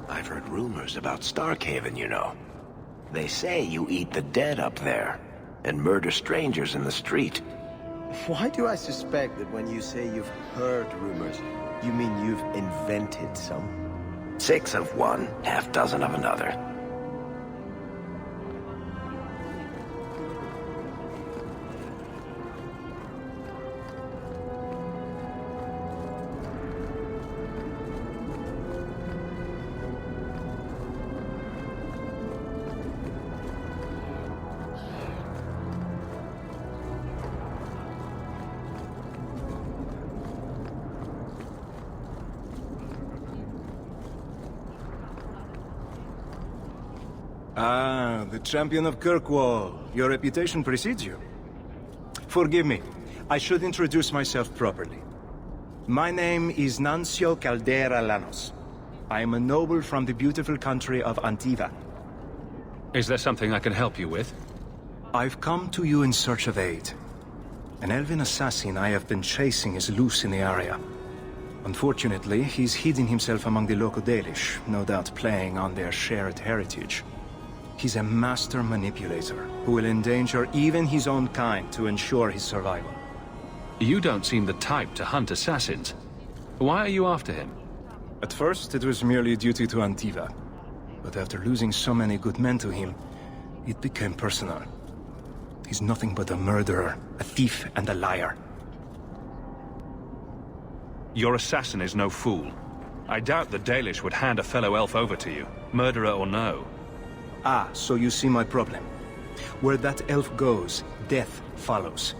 I've heard rumors about Starkhaven, you know. They say you eat the dead up there, and murder strangers in the street. Why do I suspect that when you say you've heard rumors, you mean you've invented some? 6 of one, half dozen of another. Ah, the champion of Kirkwall. Your reputation precedes you. Forgive me. I should introduce myself properly. My name is Nancio Caldera Lanos. I am a noble from the beautiful country of Antiva. Is there something I can help you with? I've come to you in search of aid. An elven assassin I have been chasing is loose in the area. Unfortunately, he's hidden himself among the local Dalish, no doubt playing on their shared heritage. He's a master manipulator, who will endanger even his own kind to ensure his survival. You don't seem the type to hunt assassins. Why are you after him? At first, it was merely duty to Antiva. But after losing so many good men to him, it became personal. He's nothing but a murderer, a thief, and a liar. Your assassin is no fool. I doubt the Dalish would hand a fellow elf over to you, murderer or no. Ah, so you see my problem. Where that elf goes, death follows.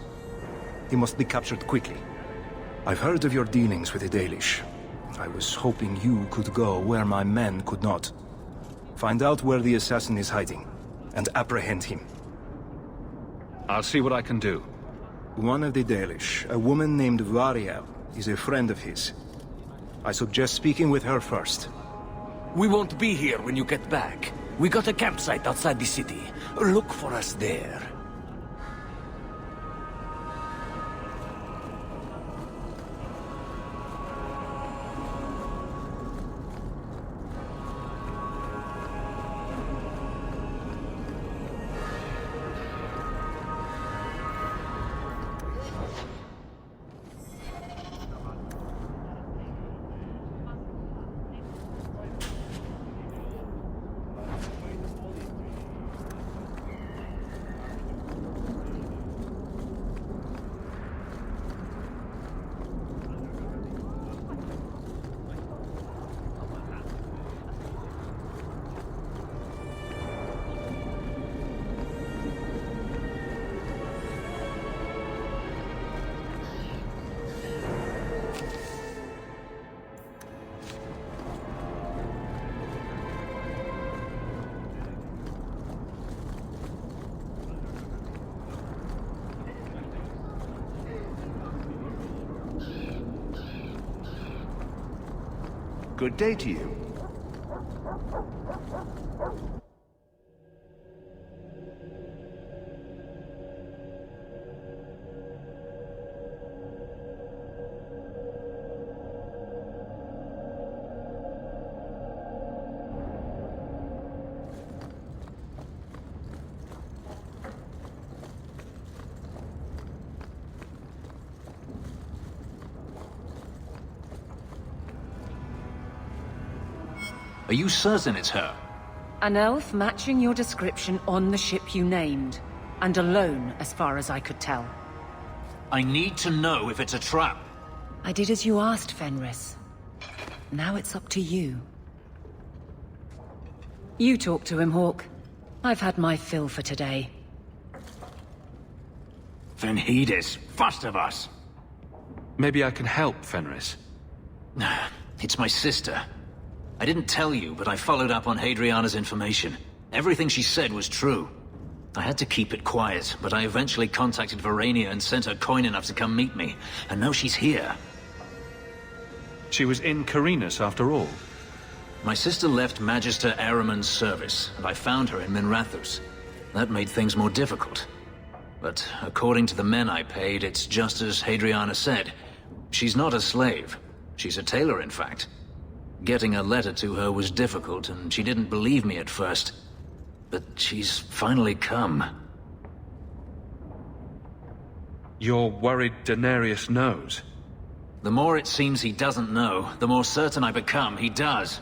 He must be captured quickly. I've heard of your dealings with the Dalish. I was hoping you could go where my men could not. Find out where the assassin is hiding, and apprehend him. I'll see what I can do. One of the Dalish, a woman named Varric, is a friend of his. I suggest speaking with her first. We won't be here when you get back. We got a campsite outside the city. Look for us there. Good day to you. Are you certain it's her? An elf matching your description on the ship you named. And alone, as far as I could tell. I need to know if it's a trap. I did as you asked, Fenris. Now it's up to you. You talk to him, Hawk. I've had my fill for today. Then heed us, first of us. Maybe I can help, Fenris. It's my sister. I didn't tell you, but I followed up on Hadriana's information. Everything she said was true. I had to keep it quiet, but I eventually contacted Verania and sent her coin enough to come meet me. And now she's here. She was in Carinus after all. My sister left Magister Ahriman's service, and I found her in Minrathous. That made things more difficult. But according to the men I paid, it's just as Hadriana said. She's not a slave. She's a tailor, in fact. Getting a letter to her was difficult, and she didn't believe me at first. But she's finally come. You're worried Daenerys knows? The more it seems he doesn't know, the more certain I become he does.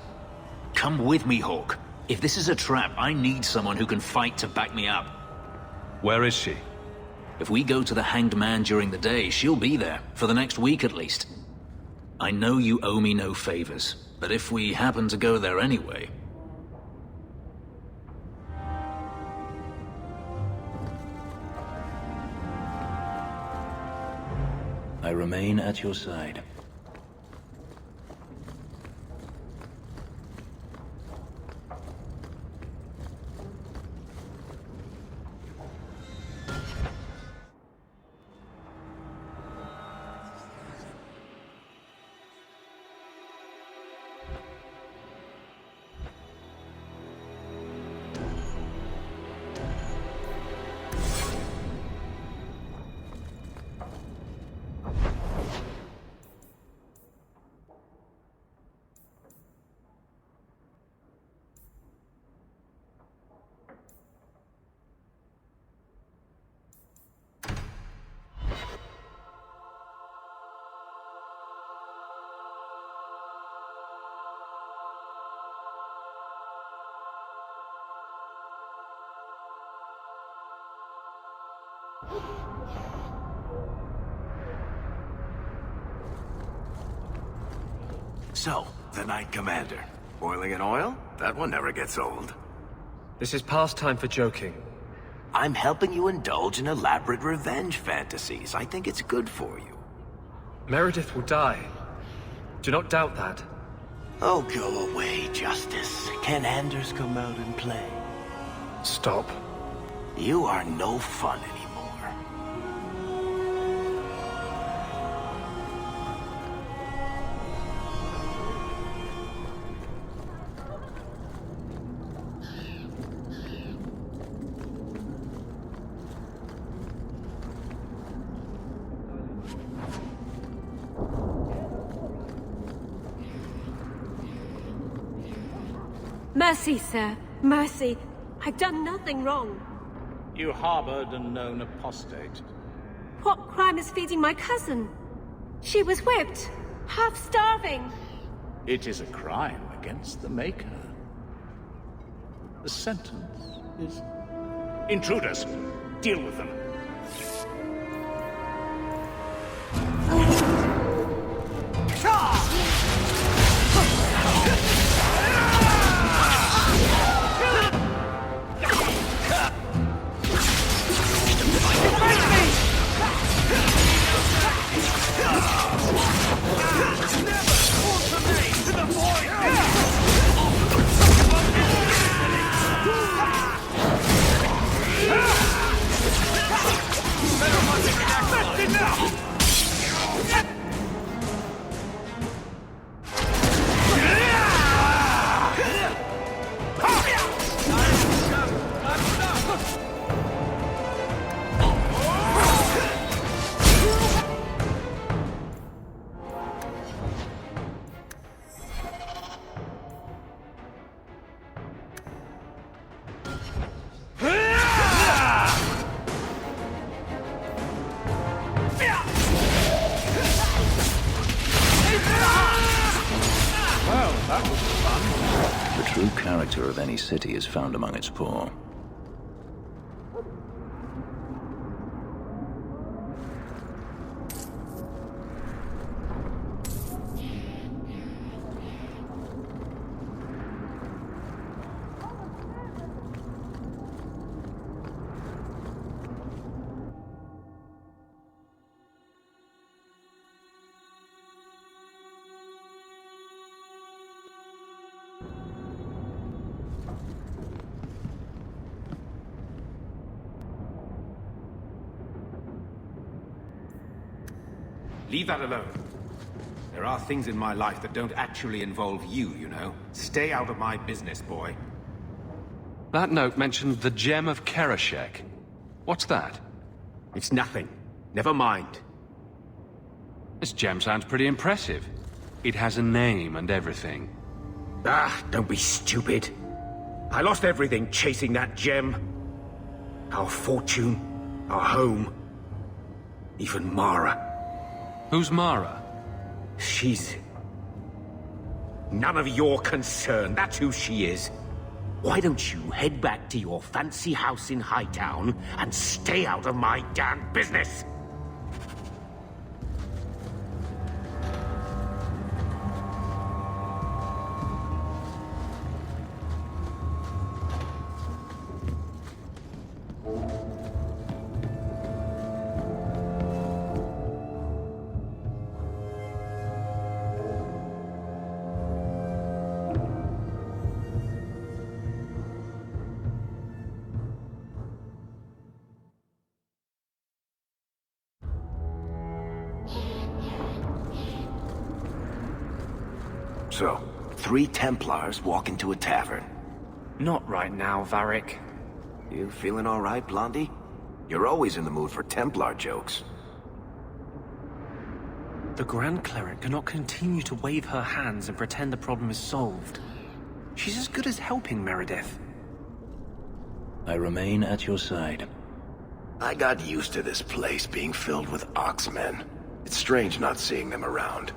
Come with me, Hawk. If this is a trap, I need someone who can fight to back me up. Where is she? If we go to the Hanged Man during the day, she'll be there, for the next week at least. I know you owe me no favors, but if we happen to go there anyway... I remain at your side. So, the Knight Commander. Boiling in oil? That one never gets old. This is past time for joking. I'm helping you indulge in elaborate revenge fantasies. I think it's good for you. Meredith will die. Do not doubt that. Oh, go away, Justice. Can Anders come out and play? Stop. You are no fun anymore. Mercy, sir. Mercy. I've done nothing wrong. You harbored a known apostate. What crime is feeding my cousin? She was whipped, half starving. It is a crime against the Maker. The sentence is... Intruders! Deal with them. The true character of any city is found among its poor. Leave that alone. There are things in my life that don't actually involve you, you know. Stay out of my business, boy. That note mentioned the Gem of Kerashek. What's that? It's nothing. Never mind. This gem sounds pretty impressive. It has a name and everything. Ah, don't be stupid. I lost everything chasing that gem. Our fortune, our home, even Mara. Who's Mara? She's... none of your concern. That's who she is. Why don't you head back to your fancy house in Hightown and stay out of my damn business? So, 3 Templars walk into a tavern. Not right now, Varric. You feeling all right, Blondie? You're always in the mood for Templar jokes. The Grand Cleric cannot continue to wave her hands and pretend the problem is solved. She's as good as helping Meredith. I remain at your side. I got used to this place being filled with Oxmen. It's strange not seeing them around.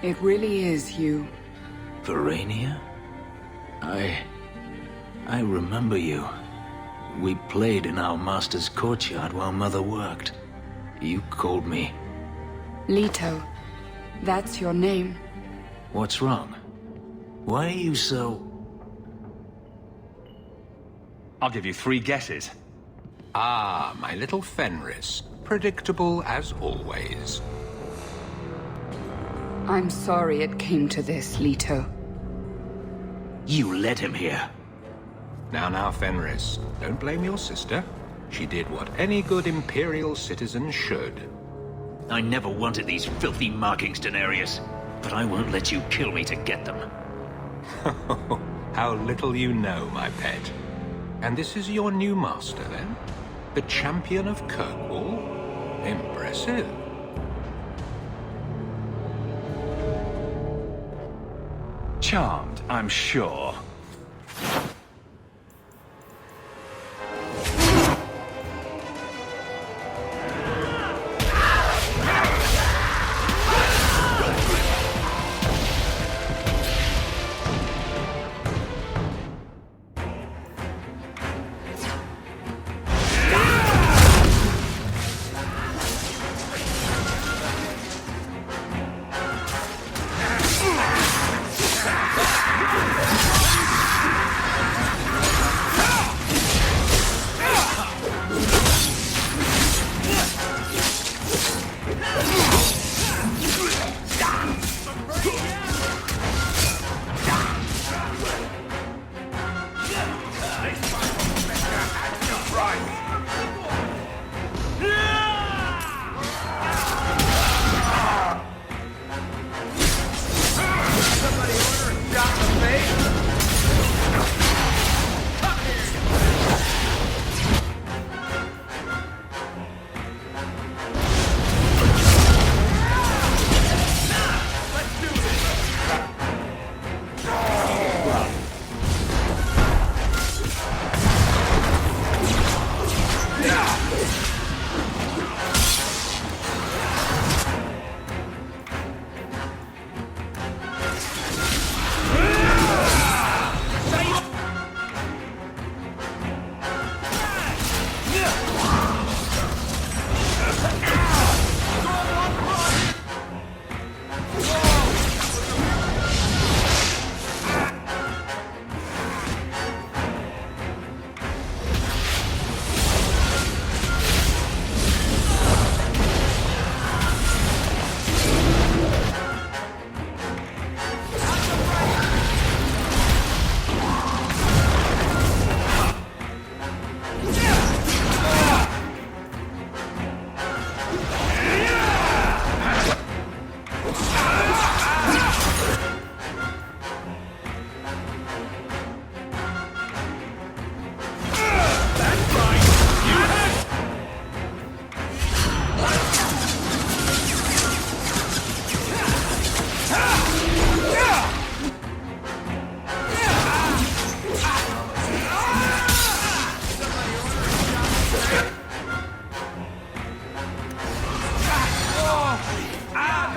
It really is you. Varric? I remember you. We played in our master's courtyard while Mother worked. You called me. Leto. That's your name. What's wrong? Why are you so... I'll give you 3 guesses. Ah, my little Fenris. Predictable as always. I'm sorry it came to this, Leto. You led him here. Now, Fenris. Don't blame your sister. She did what any good Imperial citizen should. I never wanted these filthy markings, Daenerys. But I won't let you kill me to get them. How little you know, my pet. And this is your new master, then? The champion of Kirkwall? Impressive. Charmed, I'm sure.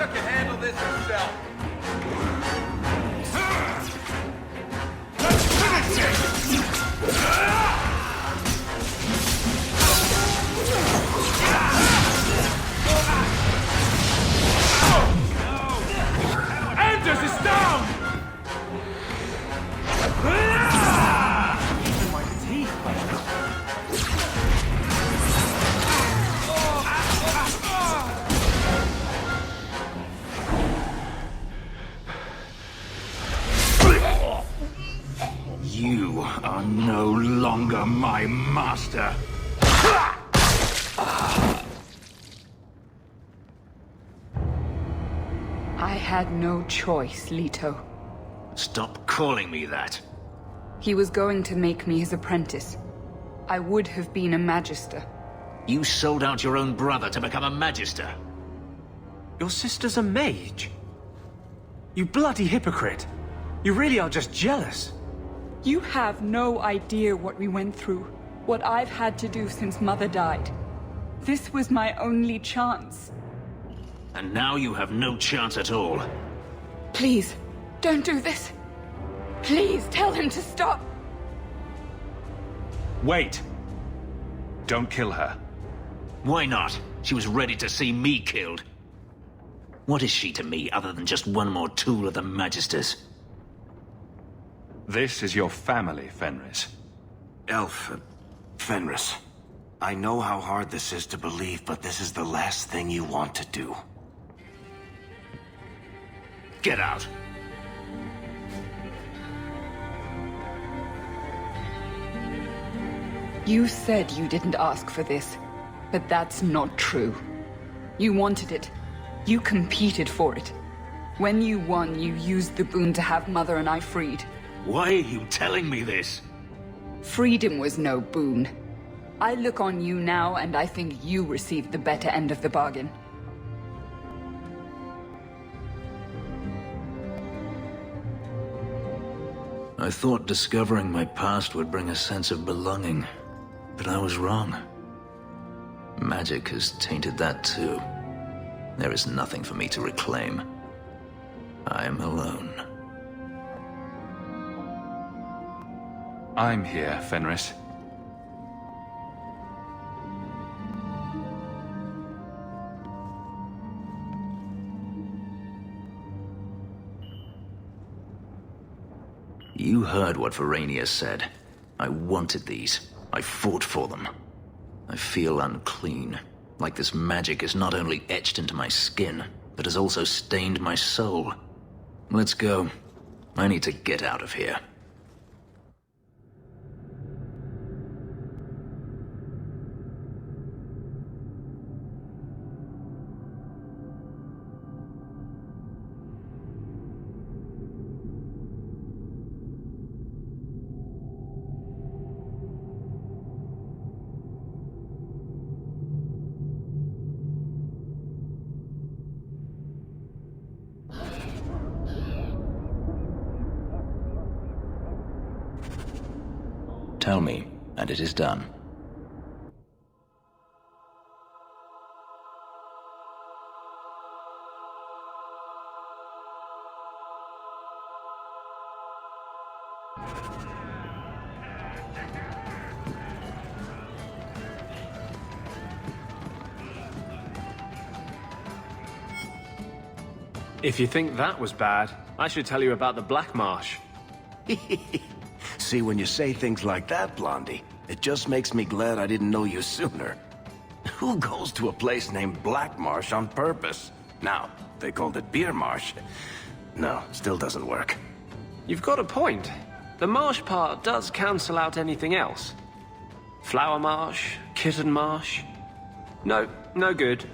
Magica can handle this herself. Let's finish it! Anders is down! Even my teeth, You are no longer my master. I had no choice, Leto. Stop calling me that. He was going to make me his apprentice. I would have been a magister. You sold out your own brother to become a magister. Your sister's a mage. You bloody hypocrite. You really are just jealous. You have no idea what we went through, what I've had to do since Mother died. This was my only chance. And now you have no chance at all. Please, don't do this. Please, tell him to stop. Wait. Don't kill her. Why not? She was ready to see me killed. What is she to me other than just one more tool of the Magisters? This is your family, Fenris. Fenris. I know how hard this is to believe, but this is the last thing you want to do. Get out! You said you didn't ask for this, but that's not true. You wanted it. You competed for it. When you won, you used the boon to have Mother and I freed. Why are you telling me this? Freedom was no boon. I look on you now, and I think you received the better end of the bargain. I thought discovering my past would bring a sense of belonging, but I was wrong. Magic has tainted that too. There is nothing for me to reclaim. I am alone. I'm here, Fenris. You heard what Varric said. I wanted these. I fought for them. I feel unclean. Like this magic is not only etched into my skin, but has also stained my soul. Let's go. I need to get out of here. Tell me, and it is done. If you think that was bad, I should tell you about the Black Marsh. See, when you say things like that, Blondie, it just makes me glad I didn't know you sooner. Who goes to a place named Black Marsh on purpose? Now, they called it Beer Marsh. No, still doesn't work. You've got a point. The marsh part does cancel out anything else. Flower Marsh, Kitten Marsh. No, no good.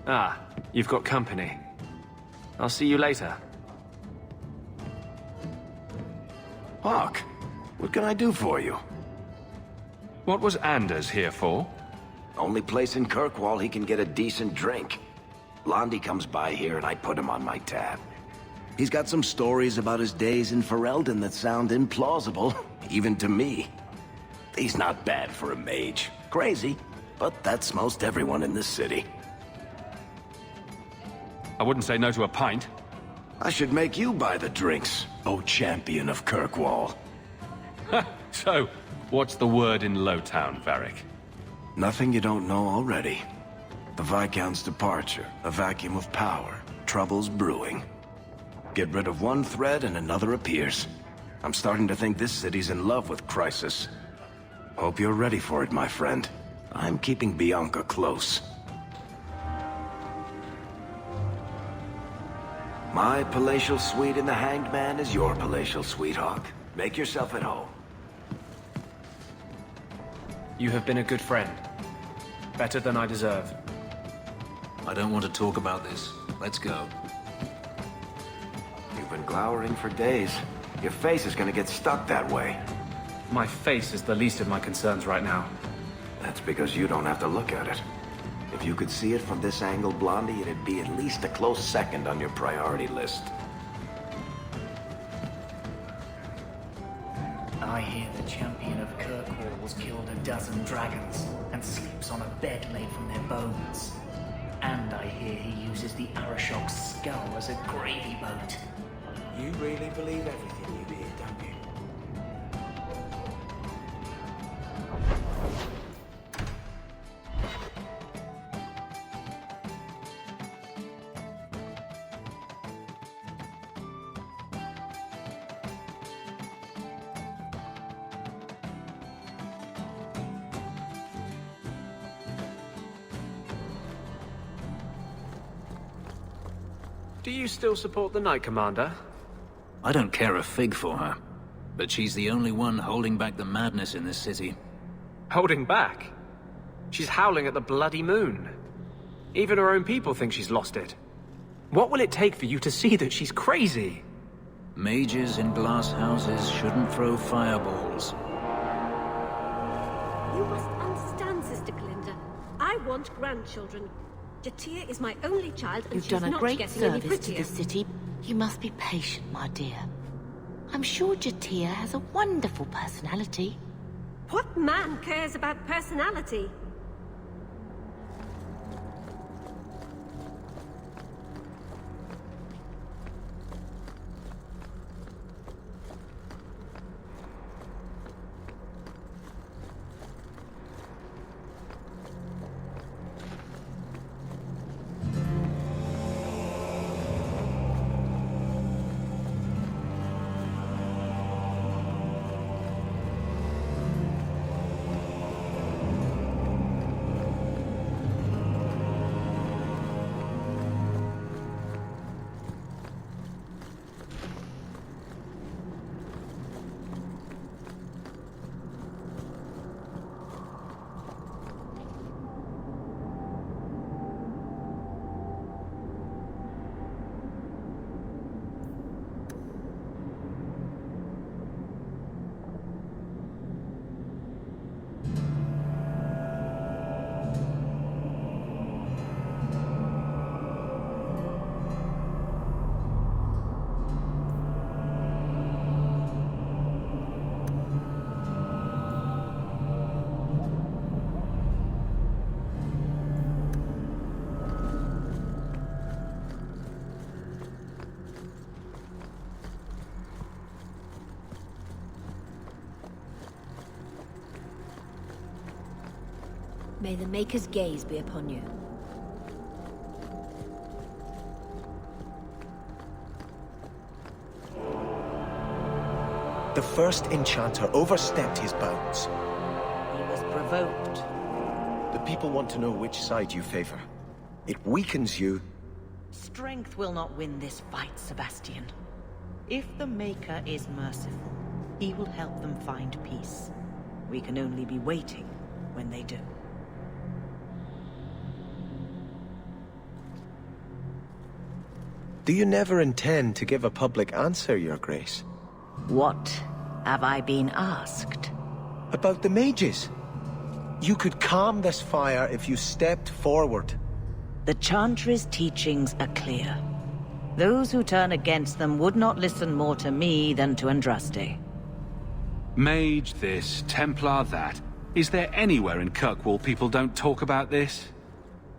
Ah, you've got company. I'll see you later. Hawk, what can I do for you? What was Anders here for? Only place in Kirkwall he can get a decent drink. Blondie comes by here and I put him on my tab. He's got some stories about his days in Ferelden that sound implausible, even to me. He's not bad for a mage. Crazy, but that's most everyone in this city. I wouldn't say no to a pint. I should make you buy the drinks, oh champion of Kirkwall. So, what's the word in Lowtown, Varric? Nothing you don't know already. The Viscount's departure, a vacuum of power, troubles brewing. Get rid of one thread and another appears. I'm starting to think this city's in love with Crisis. Hope you're ready for it, my friend. I'm keeping Bianca close. My palatial suite in the Hanged Man is your palatial sweetheart. Make yourself at home. You have been a good friend. Better than I deserve. I don't want to talk about this. Let's go. You've been glowering for days. Your face is gonna get stuck that way. My face is the least of my concerns right now. That's because you don't have to look at it. If you could see it from this angle, Blondie, it'd be at least a close second on your priority list. I hear the champion of Kirkwall's killed a dozen dragons and sleeps on a bed made from their bones. And I hear he uses the Arashok's skull as a gravy boat. You really believe everything you hear, don't you? Do you still support the Knight Commander? I don't care a fig for her. But she's the only one holding back the madness in this city. Holding back? She's howling at the bloody moon. Even her own people think she's lost it. What will it take for you to see that she's crazy? Mages in glass houses shouldn't throw fireballs. You must understand, Sister Glinda. I want grandchildren. Jatia is my only child, and You've she's done a not great getting any service to prettier. the city. You must be patient, my dear. I'm sure Jatia has a wonderful personality. What man cares about personality? May the Maker's gaze be upon you. The first enchanter overstepped his bounds. He was provoked. The people want to know which side you favor. It weakens you. Strength will not win this fight, Sebastian. If the Maker is merciful, he will help them find peace. We can only be waiting when they do. Do you never intend to give a public answer, Your Grace? What have I been asked? About the mages. You could calm this fire if you stepped forward. The Chantry's teachings are clear. Those who turn against them would not listen more to me than to Andraste. Mage this, Templar that. Is there anywhere in Kirkwall people don't talk about this?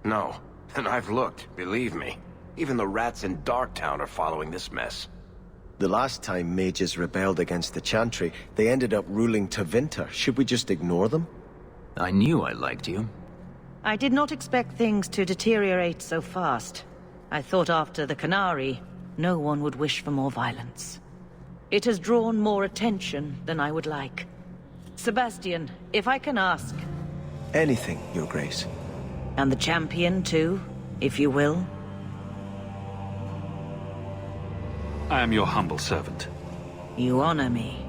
No, and I've looked, believe me. Even the rats in Darktown are following this mess. The last time mages rebelled against the Chantry, they ended up ruling Tevinter. Should we just ignore them? I knew I liked you. I did not expect things to deteriorate so fast. I thought after the Canary, no one would wish for more violence. It has drawn more attention than I would like. Sebastian, if I can ask... Anything, Your Grace. And the champion, too, if you will? I am your humble servant. You honor me.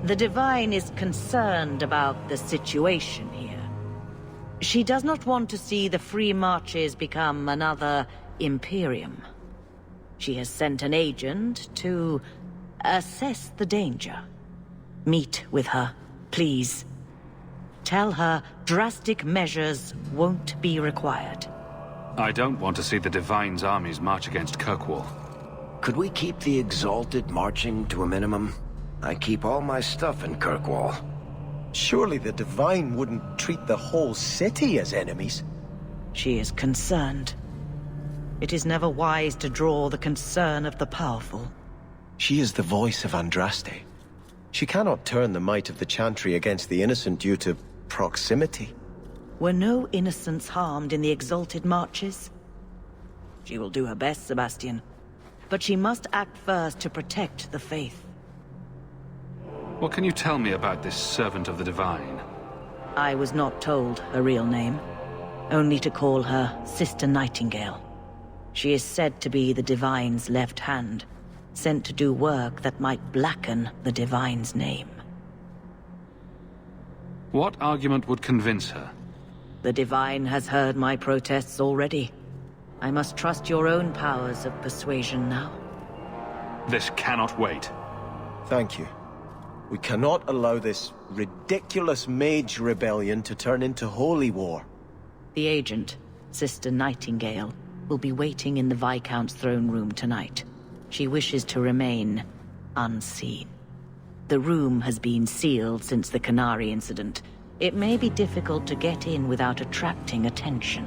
The Divine is concerned about the situation here. She does not want to see the Free Marches become another Imperium. She has sent an agent to assess the danger. Meet with her, please. Tell her drastic measures won't be required. I don't want to see the Divine's armies march against Kirkwall. Could we keep the Exalted marching to a minimum? I keep all my stuff in Kirkwall. Surely the Divine wouldn't treat the whole city as enemies. She is concerned. It is never wise to draw the concern of the powerful. She is the voice of Andraste. She cannot turn the might of the Chantry against the innocent due to proximity. Were no innocents harmed in the Exalted marches? She will do her best, Sebastian. But she must act first to protect the faith. What can you tell me about this servant of the Divine? I was not told her real name. Only to call her Sister Nightingale. She is said to be the Divine's left hand, sent to do work that might blacken the Divine's name. What argument would convince her? The Divine has heard my protests already. I must trust your own powers of persuasion now. This cannot wait. Thank you. We cannot allow this ridiculous mage rebellion to turn into holy war. The agent, Sister Nightingale, will be waiting in the Viscount's throne room tonight. She wishes to remain unseen. The room has been sealed since the Canary incident. It may be difficult to get in without attracting attention.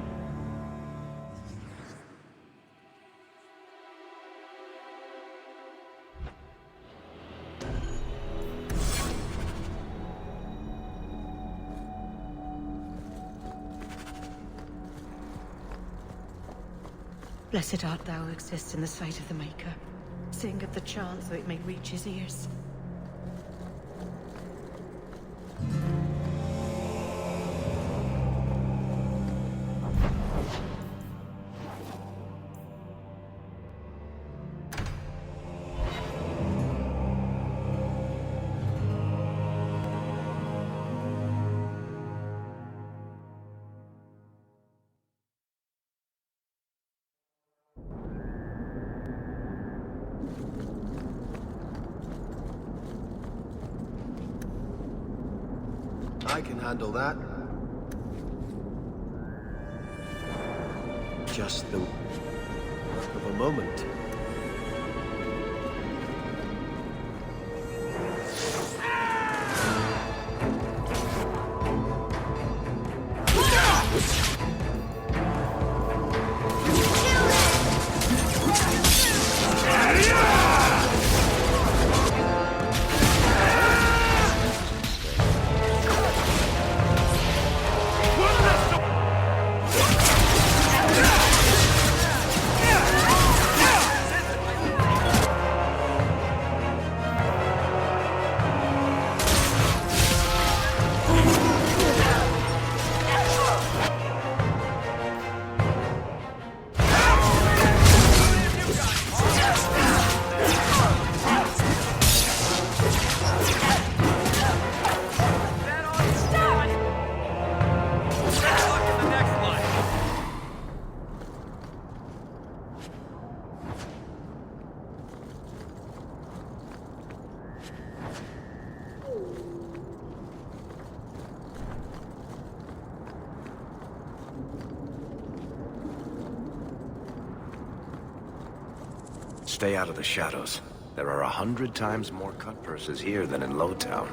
Blessed art thou who exists in the sight of the Maker. Sing of the chant so it may reach his ears. I can handle that. Just the work of a moment. Stay out of the shadows. There are 100 times more cut purses here than in Lowtown.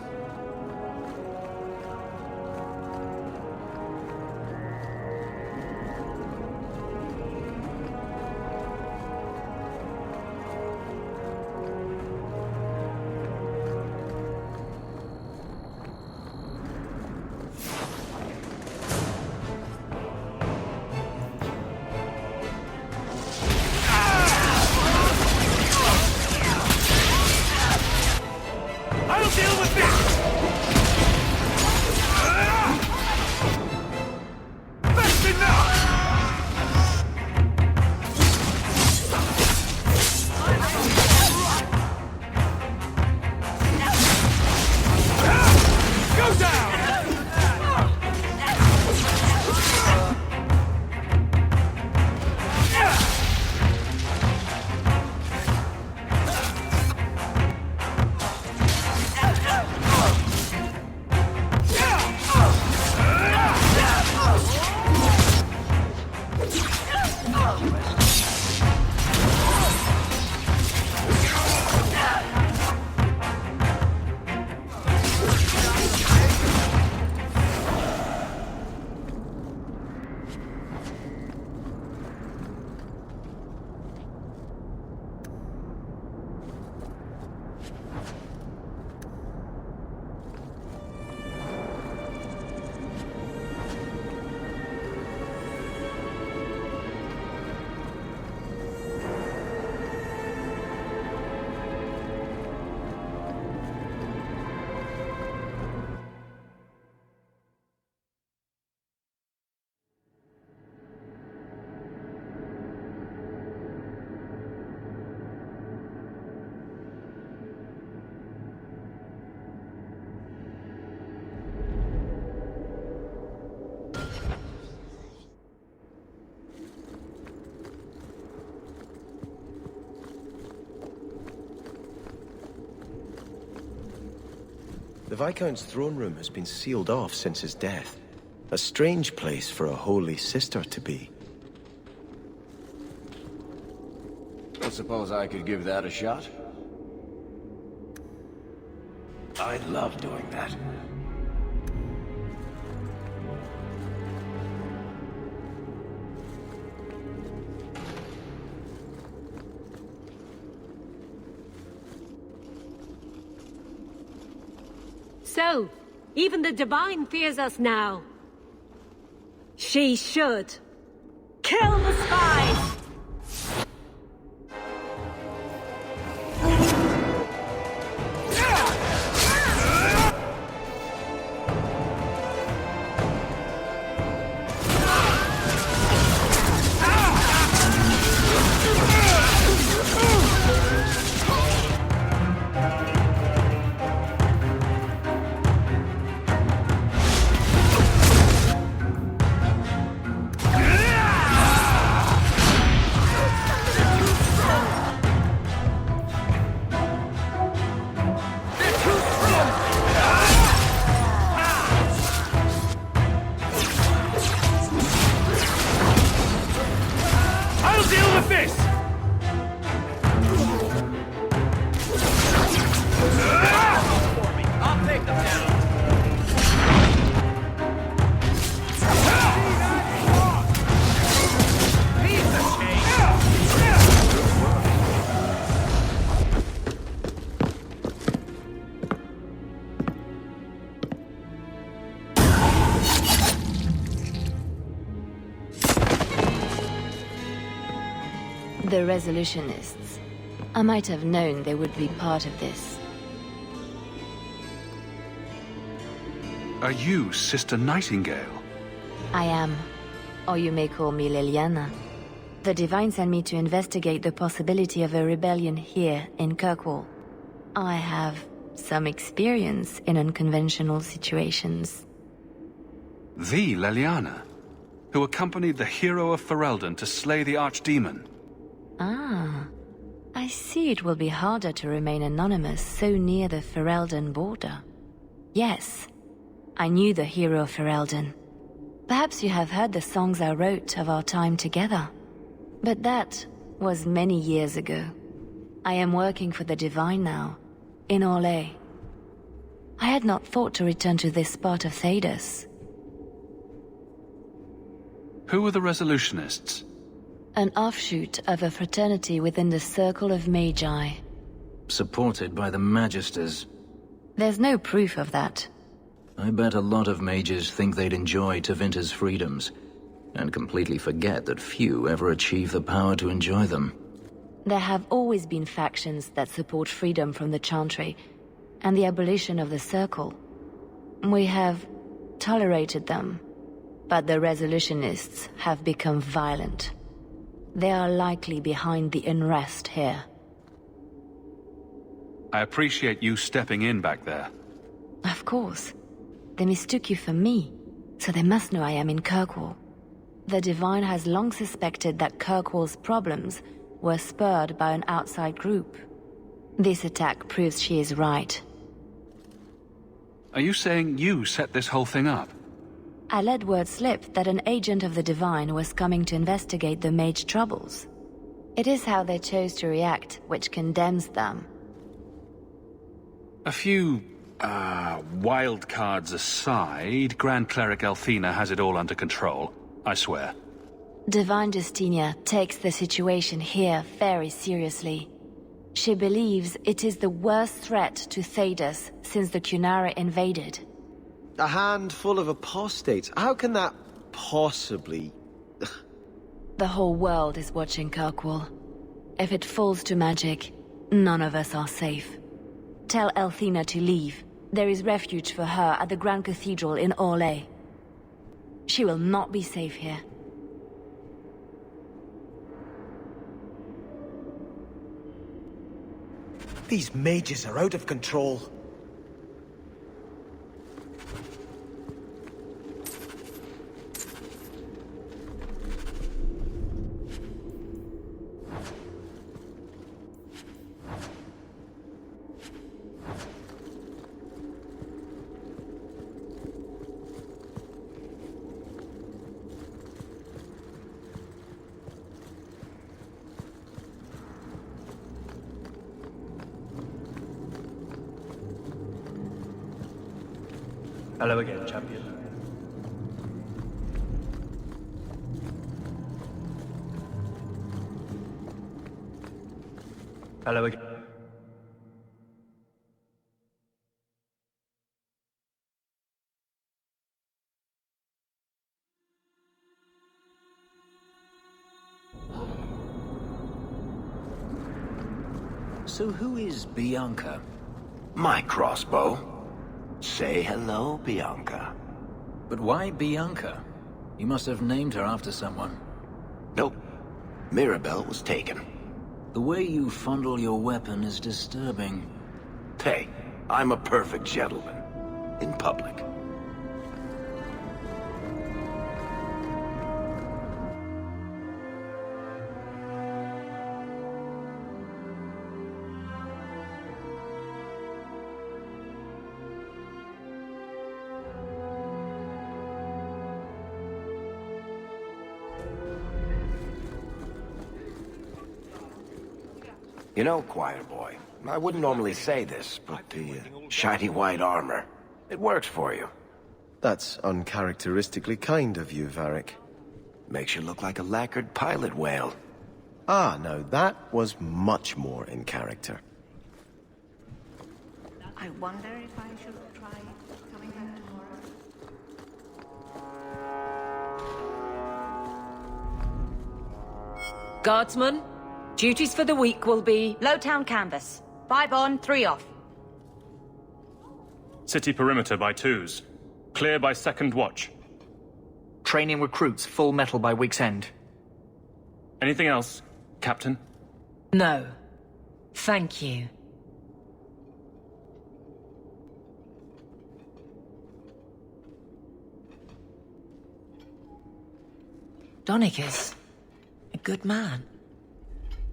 The Viscount's throne room has been sealed off since his death. A strange place for a holy sister to be. I suppose I could give that a shot. I love doing that. So, even the Divine fears us now. She should. Kill the spies! The Resolutionists. I might have known they would be part of this. Are you Sister Nightingale? I am. Or you may call me Liliana. The Divine sent me to investigate the possibility of a rebellion here in Kirkwall. I have some experience in unconventional situations. The Liliana, who accompanied the hero of Ferelden to slay the Archdemon. Ah, I see it will be harder to remain anonymous so near the Ferelden border. Yes, I knew the hero of Ferelden. Perhaps you have heard the songs I wrote of our time together. But that was many years ago. I am working for the Divine now, in Orlais. I had not thought to return to this part of Thedas. Who are the Resolutionists? An offshoot of a fraternity within the Circle of Magi. Supported by the Magisters. There's no proof of that. I bet a lot of mages think they'd enjoy Tevinter's freedoms, and completely forget that few ever achieve the power to enjoy them. There have always been factions that support freedom from the Chantry, and the abolition of the Circle. We have tolerated them, but the Resolutionists have become violent. They are likely behind the unrest here. I appreciate you stepping in back there. Of course. They mistook you for me, so they must know I am in Kirkwall. The Divine has long suspected that Kirkwall's problems were spurred by an outside group. This attack proves she is right. Are you saying you set this whole thing up? I let word slip that an agent of the Divine was coming to investigate the Mage troubles. It is how they chose to react which condemns them. A few, wild cards aside, Grand Cleric Althena has it all under control, I swear. Divine Justinia takes the situation here very seriously. She believes it is the worst threat to Thedas since the Cunara invaded. A handful of apostates. How can that possibly... The whole world is watching Kirkwall. If it falls to magic, none of us are safe. Tell Althena to leave. There is refuge for her at the Grand Cathedral in Orlais. She will not be safe here. These mages are out of control. Hello again, champion. Hello again. So who is Bianca? My crossbow. Say hello, Bianca. But why Bianca? You must have named her after someone. Nope. Mirabelle was taken. The way you fondle your weapon is disturbing. Hey, I'm a perfect gentleman. In public. You know, choir boy, I wouldn't normally say this, but the shiny white armor, it works for you. That's uncharacteristically kind of you, Varric. Makes you look like a lacquered pilot whale. Ah, now that was much more in character. I wonder if I should try coming back tomorrow. Guardsman, duties for the week will be... Lowtown canvas. 5 on, 3 off. City perimeter by 2s. Clear by 2nd watch. Training recruits full metal by week's end. Anything else, Captain? No. Thank you. Donicus. A good man.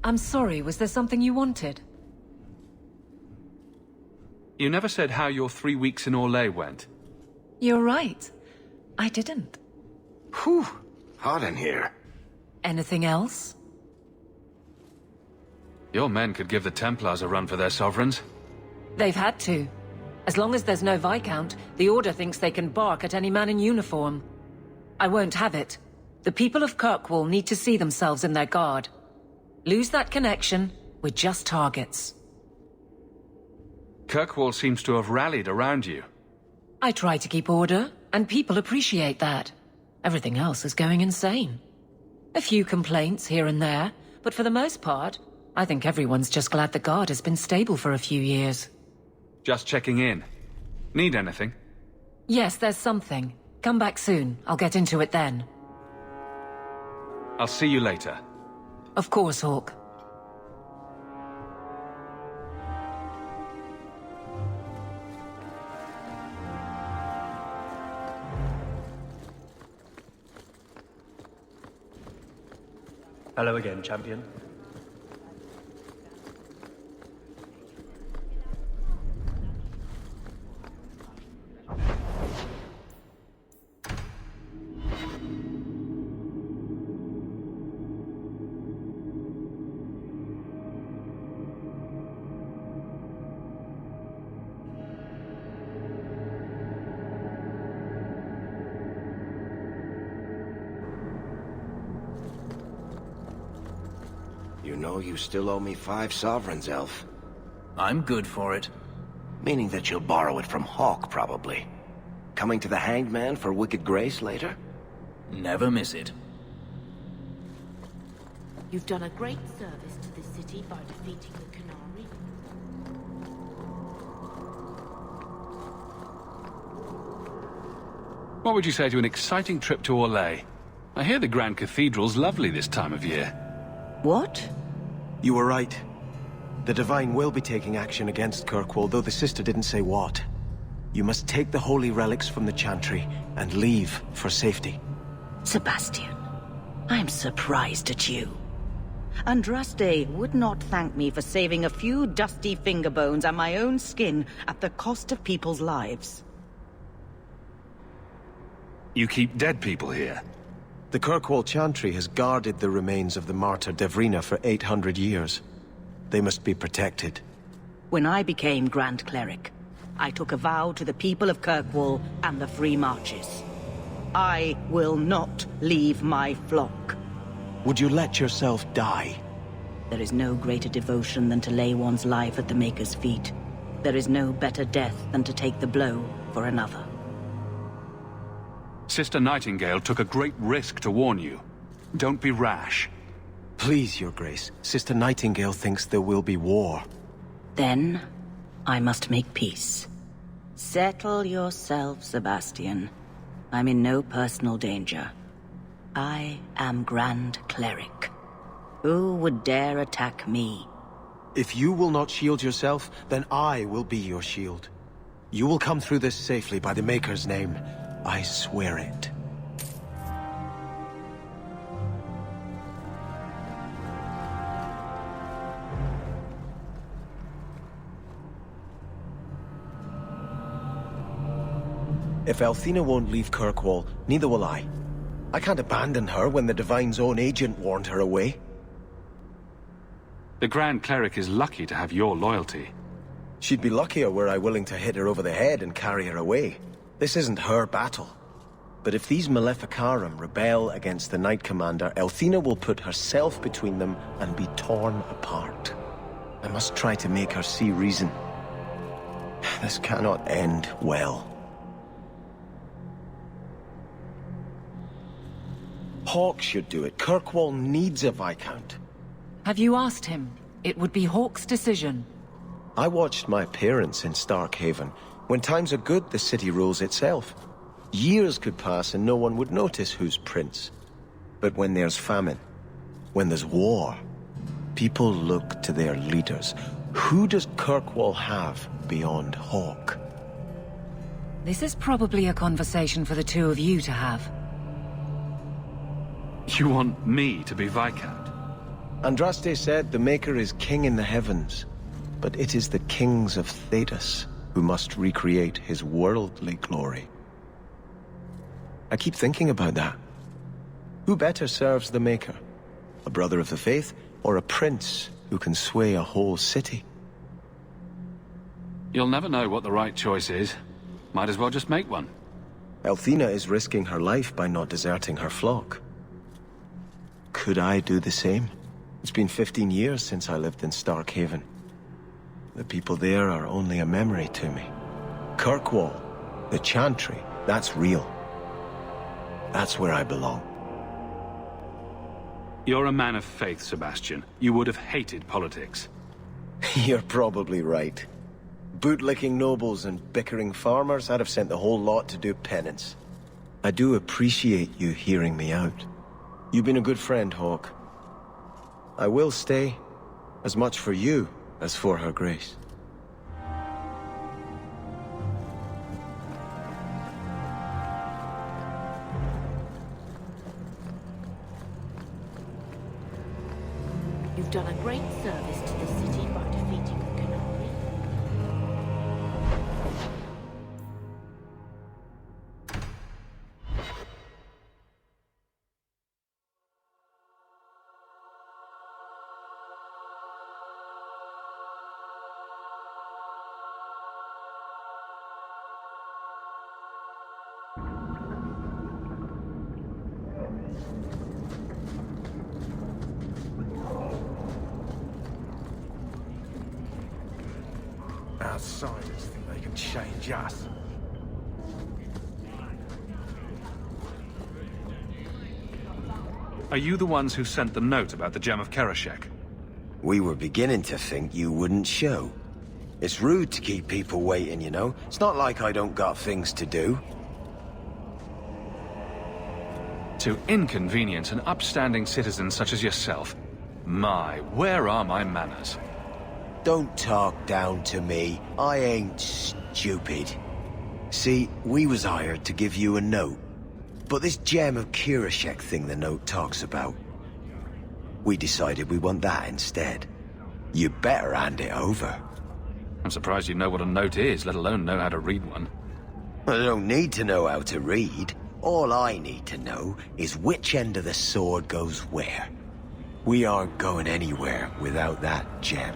I'm sorry, was there something you wanted? You never said how your 3 weeks in Orlais went. You're right. I didn't. Whew. Hot in here. Anything else? Your men could give the Templars a run for their sovereigns. They've had to. As long as there's no Viscount, the Order thinks they can bark at any man in uniform. I won't have it. The people of Kirkwall need to see themselves in their guard. Lose that connection, we're just targets. Kirkwall seems to have rallied around you. I try to keep order, and people appreciate that. Everything else is going insane. A few complaints here and there, but for the most part, I think everyone's just glad the guard has been stable for a few years. Just checking in. Need anything? Yes, there's something. Come back soon. I'll get into it then. I'll see you later. Of course, Hawk. Hello again, champion. You know you still owe me 5 sovereigns, Elf. I'm good for it. Meaning that you'll borrow it from Hawk, probably. Coming to the Hanged Man for Wicked Grace later? Never miss it. You've done a great service to this city by defeating the Canary. What would you say to an exciting trip to Orlais? I hear the Grand Cathedral's lovely this time of year. What? You were right. The Divine will be taking action against Kirkwall, though the sister didn't say what. You must take the holy relics from the Chantry and leave for safety. Sebastian, I'm surprised at you. Andraste would not thank me for saving a few dusty finger bones and my own skin at the cost of people's lives. You keep dead people here? The Kirkwall Chantry has guarded the remains of the martyr Devrina for 800 years. They must be protected. When I became Grand Cleric, I took a vow to the people of Kirkwall and the Free Marches. I will not leave my flock. Would you let yourself die? There is no greater devotion than to lay one's life at the Maker's feet. There is no better death than to take the blow for another. Sister Nightingale took a great risk to warn you. Don't be rash. Please, Your Grace. Sister Nightingale thinks there will be war. Then, I must make peace. Settle yourself, Sebastian. I'm in no personal danger. I am Grand Cleric. Who would dare attack me? If you will not shield yourself, then I will be your shield. You will come through this safely by the Maker's name. I swear it. If Althena won't leave Kirkwall, neither will I. I can't abandon her when the Divine's own agent warned her away. The Grand Cleric is lucky to have your loyalty. She'd be luckier were I willing to hit her over the head and carry her away. This isn't her battle. But if these Maleficarum rebel against the Knight Commander, Althena will put herself between them and be torn apart. I must try to make her see reason. This cannot end well. Hawke should do it. Kirkwall needs a Viscount. Have you asked him? It would be Hawke's decision. I watched my parents in Starkhaven. When times are good, the city rules itself. Years could pass and no one would notice who's prince. But when there's famine, when there's war, people look to their leaders. Who does Kirkwall have beyond Hawke? This is probably a conversation for the two of you to have. You want me to be Viscount? Andraste said the Maker is king in the heavens, but it is the kings of Thedas who must recreate his worldly glory. I keep thinking about that. Who better serves the Maker? A brother of the faith, or a prince who can sway a whole city? You'll never know what the right choice is. Might as well just make one. Althena is risking her life by not deserting her flock. Could I do the same? It's been 15 years since I lived in Starkhaven. The people there are only a memory to me. Kirkwall, the Chantry, that's real. That's where I belong. You're a man of faith, Sebastian. You would have hated politics. You're probably right. Bootlicking nobles and bickering farmers, I'd have sent the whole lot to do penance. I do appreciate you hearing me out. You've been a good friend, Hawke. I will stay, as much for you as for her grace. You've done a great service to the city by defeating the Canary. Outsiders think they can change us. Are you the ones who sent the note about the Gem of Kerashek? We were beginning to think you wouldn't show. It's rude to keep people waiting, you know? It's not like I don't got things to do. To inconvenience an upstanding citizen such as yourself. My, where are my manners? Don't talk down to me. I ain't stupid. See, we was hired to give you a note. But this Gem of Kerashek thing the note talks about, we decided we want that instead. You better hand it over. I'm surprised you know what a note is, let alone know how to read one. I don't need to know how to read. All I need to know is which end of the sword goes where. We aren't going anywhere without that gem.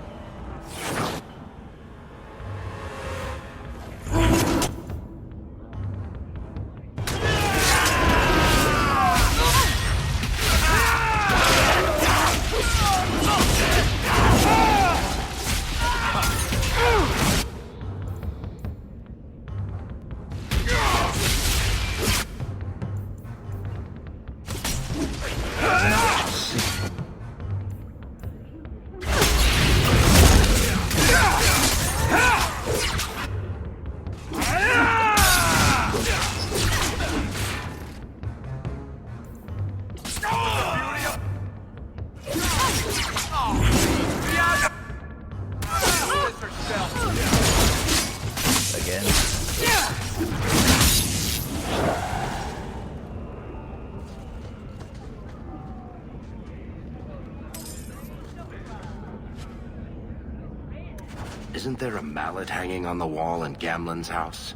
Isn't there a mallet hanging on the wall in Gamlen's house?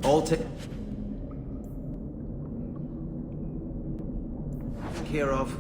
All taken care of.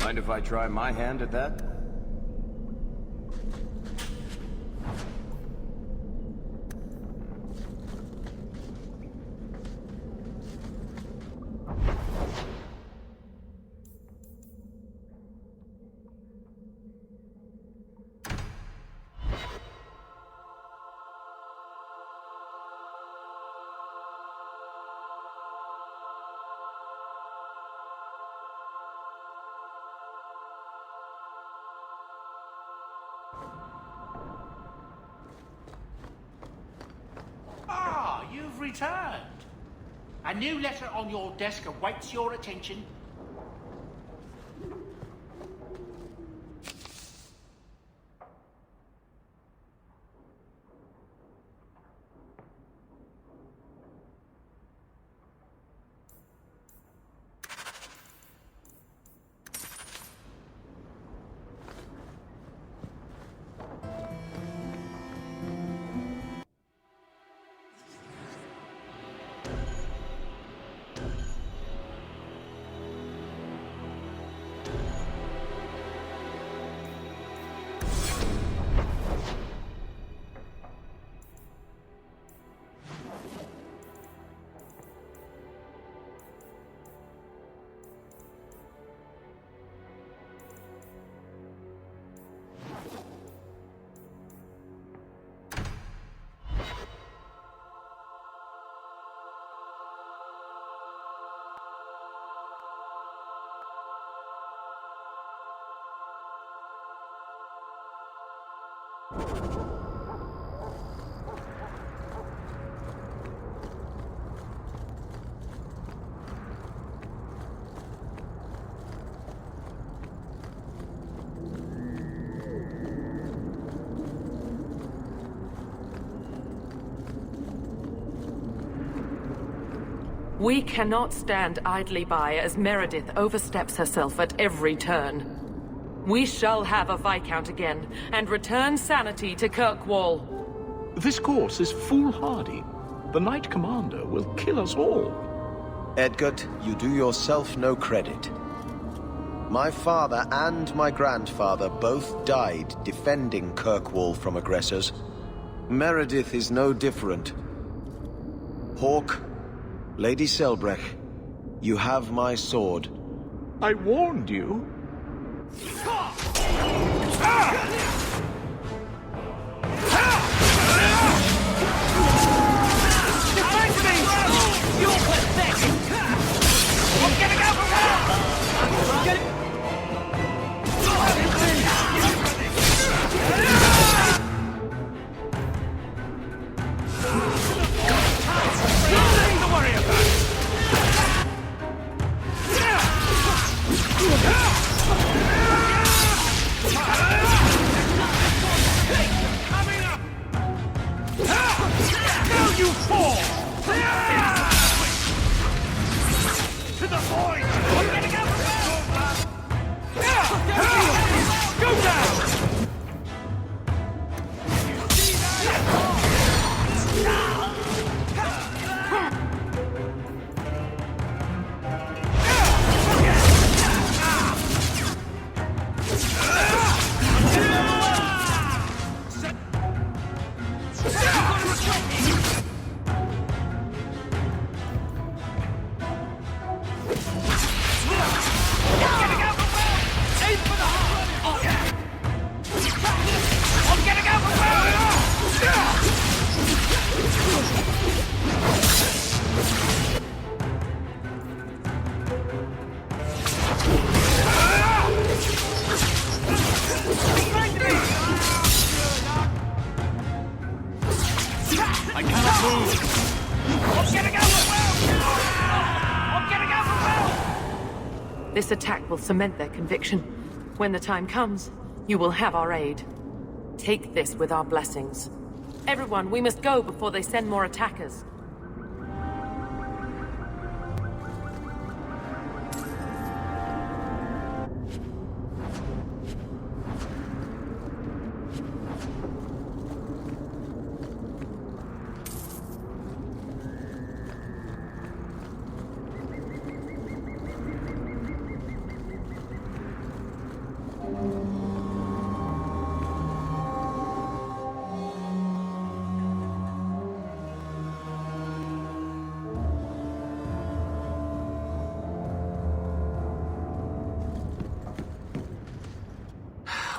Mind if I try my hand at that? You've returned. A new letter on your desk awaits your attention. We cannot stand idly by as Meredith oversteps herself at every turn. We shall have a Viscount again, and return sanity to Kirkwall. This course is foolhardy. The Knight Commander will kill us all. Edgard, you do yourself no credit. My father and my grandfather both died defending Kirkwall from aggressors. Meredith is no different. Hawk, Lady Selbrecht, you have my sword. I warned you. Defend me! You're pathetic! I'm getting out of here! Nothing to worry about! Coming up! Now you fall! To the void! I'm getting out of there! Go down! I cannot move! I'm getting out of well! I'm getting out of well! This attack will cement their conviction. When the time comes, you will have our aid. Take this with our blessings. Everyone, we must go before they send more attackers.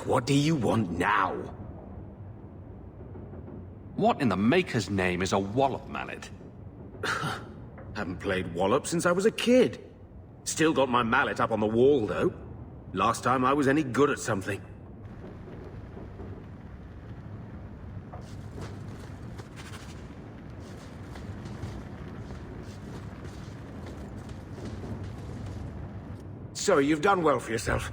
What do you want now? What in the Maker's name is a wallop mallet? Haven't played wallop since I was a kid. Still got my mallet up on the wall, though. Last time I was any good at something. So, you've done well for yourself.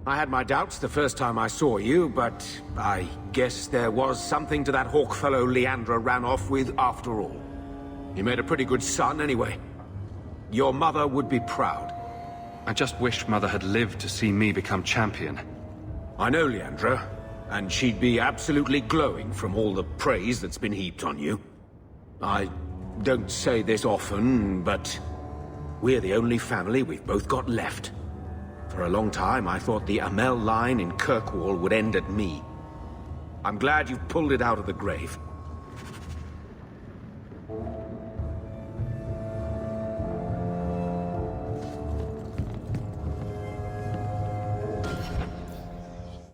I had my doubts the first time I saw you, but I guess there was something to that hawk fellow Leandra ran off with after all. You made a pretty good son anyway. Your mother would be proud. I just wish Mother had lived to see me become champion. I know Leandra, and she'd be absolutely glowing from all the praise that's been heaped on you. I don't say this often, but we're the only family we've both got left. For a long time, I thought the Amel line in Kirkwall would end at me. I'm glad you've pulled it out of the grave.